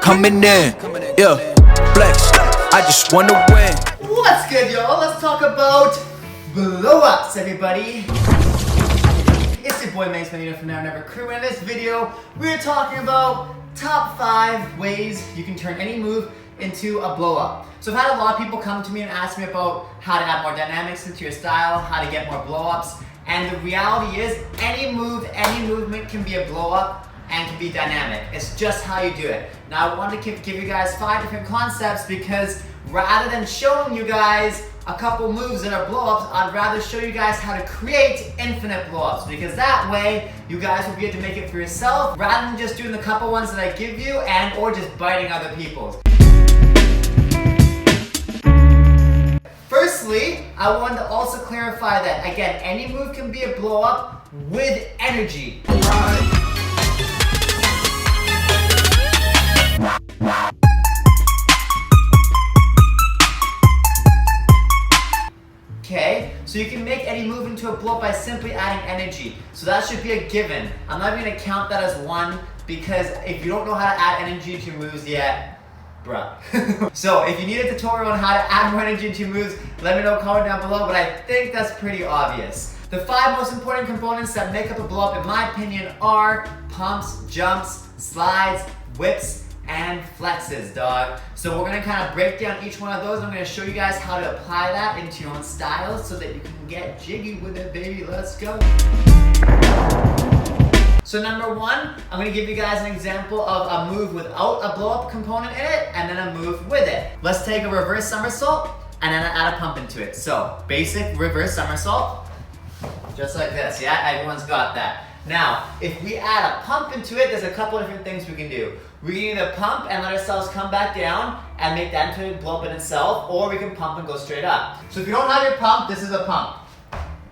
Coming in, flex. I just wanna win. What's good, y'all? Let's talk about blow-ups, everybody. It's your boy Magnus.Magneto from Now Never Crew. In this video, we're talking about top 5 ways you can turn any move into a blow-up. So I've had a lot of people come to me and ask me about how to add more dynamics into your style, how to get more blow-ups, and the reality is any move, any movement can be a blow-up and can be dynamic. It's just how you do it. Now I wanted to give you guys 5 different concepts because rather than showing you guys a couple moves that are blow-ups, I'd rather show you guys how to create infinite blow-ups, because that way you guys will be able to make it for yourself rather than just doing the couple ones that I give you and or just biting other people's. Firstly, I wanted to also clarify that, again, any move can be a blow-up with energy. Okay, so you can make any move into a blow-up by simply adding energy. So that should be a given. I'm not even gonna count that as one because if you don't know how to add energy to your moves yet, bruh. So if you need a tutorial on how to add more energy into your moves, let me know, comment down below, but I think that's pretty obvious. The 5 most important components that make up a blow-up, in my opinion, are pumps, jumps, slides, whips, and flexes, dog. So we're gonna kind of break down each one of those. I'm gonna show you guys how to apply that into your own style so that you can get jiggy with it, baby. Let's go. So number 1, I'm gonna give you guys an example of a move without a blow-up component in it, and then a move with it. Let's take a reverse somersault and then add a pump into it. So basic reverse somersault, just like this, yeah? Everyone's got that. Now, if we add a pump into it, there's a couple different things we can do. We can either pump and let ourselves come back down and make that into a blow up in itself, or we can pump and go straight up. So if you don't have your pump, this is a pump.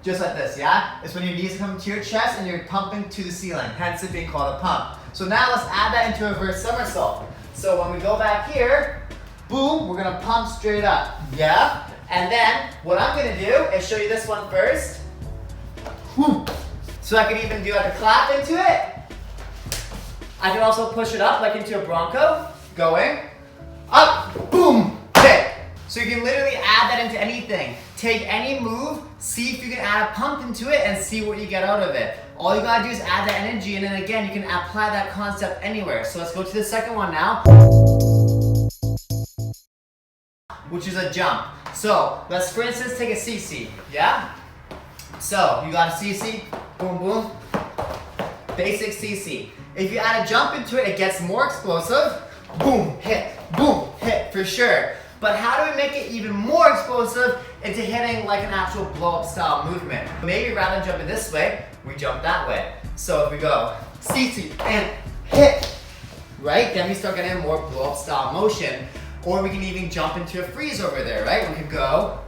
Just like this, yeah? It's when your knees come to your chest and you're pumping to the ceiling, hence it being called a pump. So now let's add that into a reverse somersault. So when we go back here, boom, we're gonna pump straight up, yeah? And then what I'm gonna do is show you this one first. Whew. So I can even do like a clap into it. I can also push it up like into a bronco, going up, boom, hit. So you can literally add that into anything. Take any move, see if you can add a pump into it and see what you get out of it. All you gotta do is add that energy, and then again, you can apply that concept anywhere. So let's go to the second one now, which is a jump. So let's, for instance, take a CC, yeah? So you got a CC, boom, boom, basic CC. If you add a jump into it, it gets more explosive. Boom, hit, for sure. But how do we make it even more explosive into hitting like an actual blow-up style movement? Maybe rather than jumping this way, we jump that way. So if we go CC and hit, right? Then we start getting more blow-up style motion. Or we can even jump into a freeze over there, right? We could go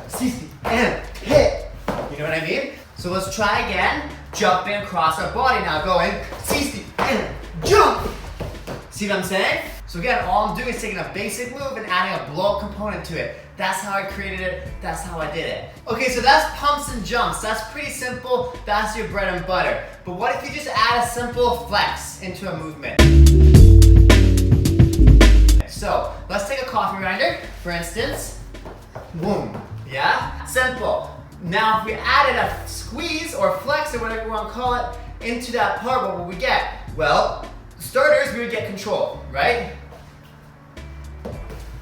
CC and hit. You know what I mean? So let's try again, jumping across our body now, going CC and jump. See what I'm saying? So again, all I'm doing is taking a basic move and adding a blow-up component to it. That's how I created it, that's how I did it. Okay, so that's pumps and jumps. That's pretty simple, that's your bread and butter. But what if you just add a simple flex into a movement? So let's take a coffee grinder, for instance. Boom, yeah? Simple. Now if we added a squeeze or flex or whatever you want to call it into that part, what would we get? Well, starters, we would get control, right?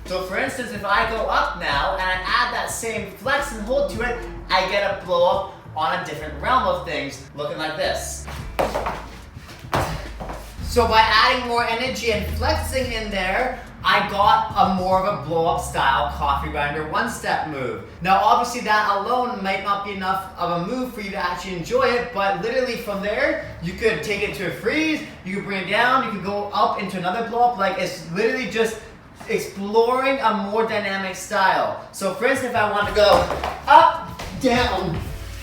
So for instance, if I go up now and I add that same flex and hold to it, I get a blow up on a different realm of things, looking like this. So by adding more energy and flexing in there, I got a more of a blow-up style coffee grinder one-step move. Now obviously that alone might not be enough of a move for you to actually enjoy it, but literally from there, you could take it to a freeze, you could bring it down, you could go up into another blow-up. Like, it's literally just exploring a more dynamic style. So for instance, if I want to go up, down,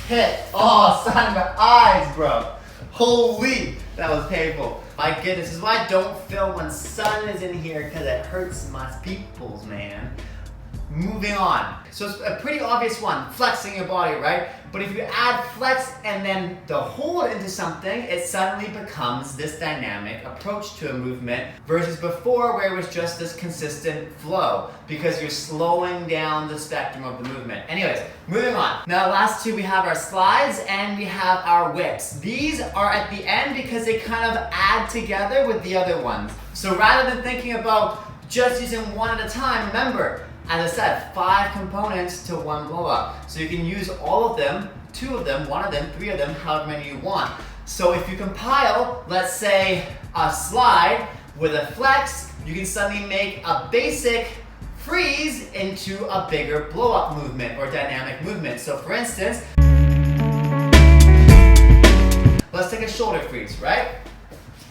hit. Oh, sign of my eyes, bro. Holy, that was painful. My goodness, this is why I don't film when sun is in here, because it hurts my peoples, man. Moving on. So it's a pretty obvious one, flexing your body, right? But if you add flex and then the hold into something, it suddenly becomes this dynamic approach to a movement versus before where it was just this consistent flow because you're slowing down the spectrum of the movement. Anyways, moving on. Now the last two, we have our slides and we have our whips. These are at the end because they kind of add together with the other ones. So rather than thinking about just using one at a time, remember, as I said, 5 components to one blow up. So you can use all of them, 2 of them, 1 of them, 3 of them, however many you want. So if you compile, let's say, a slide with a flex, you can suddenly make a basic freeze into a bigger blow up movement or dynamic movement. So for instance, let's take a shoulder freeze, right?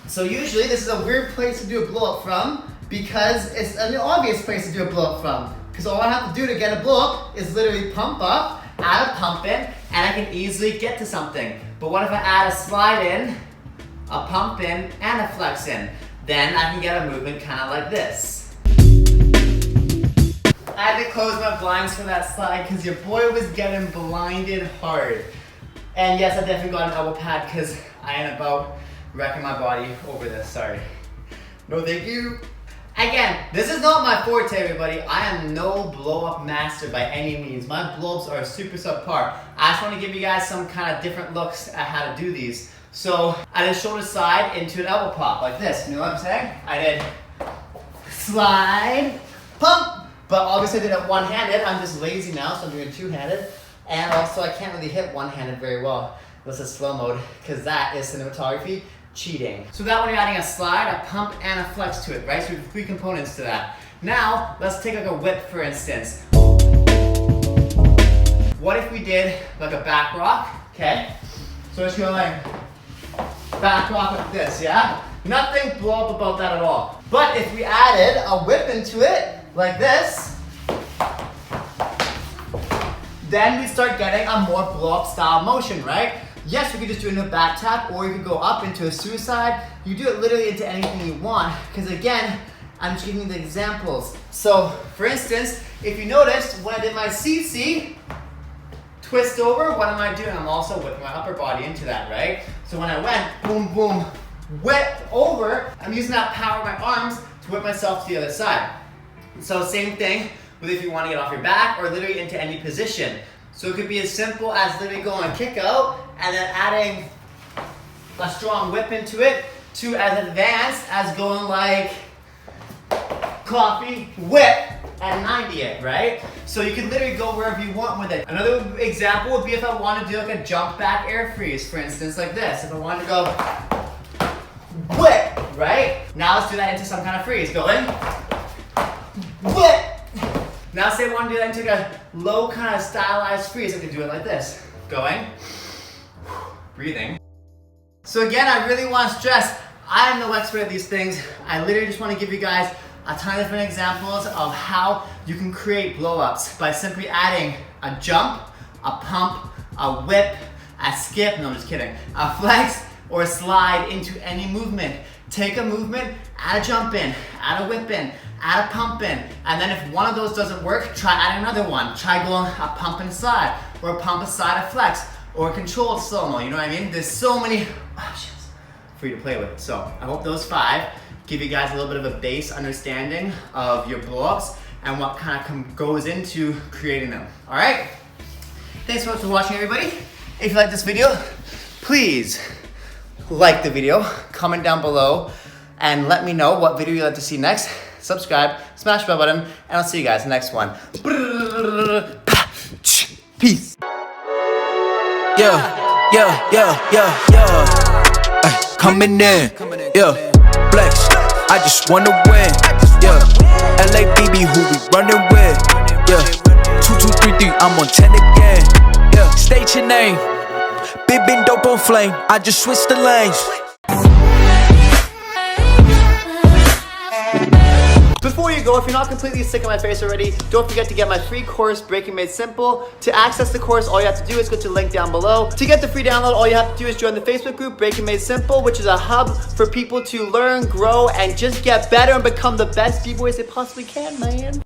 So usually this is a weird place to do a blow up from because it's an obvious place to do a blow up from. Because all I have to do to get a blow up is literally pump up, add a pump in, and I can easily get to something. But what if I add a slide in, a pump in, and a flex in? Then I can get a movement kind of like this. I had to close my blinds for that slide because your boy was getting blinded hard. And yes, I definitely got an elbow pad because I am about wrecking my body over this, sorry. No thank you. Again, this is not my forte, everybody. I am no blow-up master by any means. My blow-ups are super subpar. I just want to give you guys some kind of different looks at how to do these. So I did shoulder slide into an elbow pop like this. You know what I'm saying? I did slide, pump. But obviously I did it one-handed. I'm just lazy now, so I'm doing two-handed. And also I can't really hit one-handed very well. This is slow mode, because that is cinematography. Cheating. So that one you're adding a slide, a pump, and a flex to it, right? So we have 3 components to that. Now, let's take like a whip for instance. What if we did like a back rock, okay? So it's going like back rock like this, yeah? Nothing blow up about that at all. But if we added a whip into it, like this, then we start getting a more blow up style motion, right? Yes, we could just do it in a back tap, or you could go up into a suicide. You do it literally into anything you want, because again, I'm just giving you the examples. So, for instance, if you noticed, when I did my CC, twist over, what am I doing? I'm also whipping my upper body into that, right? So when I went, boom, boom, whip over, I'm using that power of my arms to whip myself to the other side. So same thing with if you want to get off your back, or literally into any position. So it could be as simple as literally going kick out and then adding a strong whip into it, to as advanced as going like coffee, whip, and 90 it, right? So you can literally go wherever you want with it. Another example would be if I wanted to do like a jump back air freeze, for instance, like this. If I wanted to go whip, right? Now let's do that into some kind of freeze. Going whip. Now say I want to do that into a low kind of stylized freeze. I could do it like this. Going, breathing. So again, I really want to stress, I am no expert at these things. I literally just want to give you guys a ton of different examples of how you can create blow-ups by simply adding a jump, a pump, a whip, a skip, no I'm just kidding, a flex, or a slide into any movement. Take a movement, add a jump in, add a whip in, add a pump in, and then if one of those doesn't work, try adding another one. Try going a pump and slide, or a pump and slide, a flex, or a controlled slow-mo, you know what I mean? There's so many options for you to play with. So I hope those 5 give you guys a little bit of a base understanding of your blow-ups and what kind of goes into creating them, all right? Thanks so much for watching, everybody. If you like this video, please like the video, comment down below, and let me know what video you'd like to see next. Subscribe, smash the bell button, and I'll see you guys in the next one. Peace. Coming in, flex. I just wanna win, LABB, who we running with, 2, 2, 3, 3, I'm on 10 again, state your name, Bboy on flame, I just switched the lanes. Before you go, if you're not completely sick of my face already, don't forget to get my free course, Breaking Made Simple. To access the course, all you have to do is go to the link down below. To get the free download, all you have to do is join the Facebook group, Breaking Made Simple, which is a hub for people to learn, grow, and just get better and become the best B-boys they possibly can, man.